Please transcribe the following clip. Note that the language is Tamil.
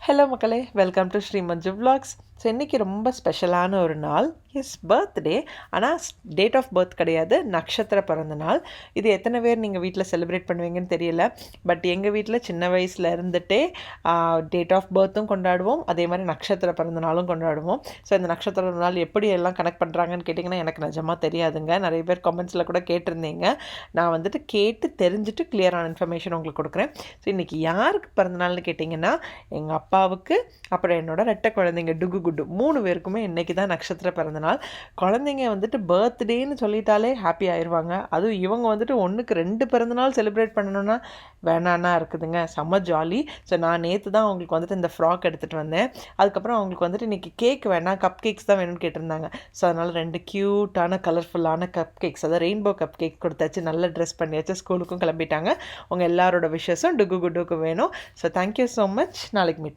ஹலோ மக்களே, welcome to Sri Manju vlogs. So இன்றைக்கி ரொம்ப ஸ்பெஷலான ஒரு நாள். பர்த்டே. ஆனால் டேட் ஆஃப் பர்த் கிடையாது, நட்சத்திர பிறந்த நாள். இது எத்தனை பேர் நீங்கள் வீட்டில் செலிப்ரேட் பண்ணுவீங்கன்னு தெரியல. பட் எங்கள் வீட்டில் சின்ன வயசில் இருந்துகிட்டே டேட் ஆஃப் பர்த்தும் கொண்டாடுவோம், அதே மாதிரி நட்சத்திர பிறந்த நாளும் கொண்டாடுவோம். ஸோ இந்த நட்சத்திர பிறந்த நாள் எப்படி எல்லாம் கனெக்ட் பண்ணுறாங்கன்னு கேட்டிங்கன்னா எனக்கு நிஜமாக தெரியாதுங்க. நிறைய பேர் கமெண்ட்ஸில் கூட கேட்டிருந்தீங்க. நான் வந்துட்டு கேட்டு தெரிஞ்சுட்டு கிளியரான இன்ஃபர்மேஷன் உங்களுக்கு கொடுக்குறேன். ஸோ இன்றைக்கி யாருக்கு பிறந்தநாள்னு கேட்டிங்கன்னா, எங்கள் அப்பாவுக்கு, அப்புறம் என்னோட ரெட்டை குழந்தைங்க டுகு குட்டு 3 பேருக்குமே இன்றைக்கி தான் நட்சத்திர பிறந்தநாள். குழந்தைங்க வந்துட்டு பர்த்டேன்னு சொல்லிட்டாலே ஹாப்பி ஆயிடுவாங்க. அதுவும் இவங்க வந்துட்டு 1க்கு 2 பிறந்தநாள் செலிப்ரேட் பண்ணணுன்னா வேணான்னா இருக்குதுங்க. செம்ம ஜாலி. ஸோ நான் நேற்று தான் அவங்களுக்கு வந்துட்டு இந்த ஃப்ராக் எடுத்துகிட்டு வந்தேன். அதுக்கப்புறம் அவங்களுக்கு வந்துட்டு இன்றைக்கி கேக் வேணாம், கப் கேக்ஸ் தான் வேணும்னு கேட்டிருந்தாங்க. ஸோ அதனால் 2 க்யூட்டான கலர்ஃபுல்லான கப் கேக்ஸ், அதாவது ரெயின்போ கப் கேக் கொடுத்தாச்சு. நல்ல ட்ரெஸ் பண்ணியாச்சு, ஸ்கூலுக்கும் கிளம்பிட்டாங்க. உங்கள் எல்லாரோட விஷஸும் டுகு குட்டுக்கு வேணும். So thank you so much. நாளைக்கு மீட்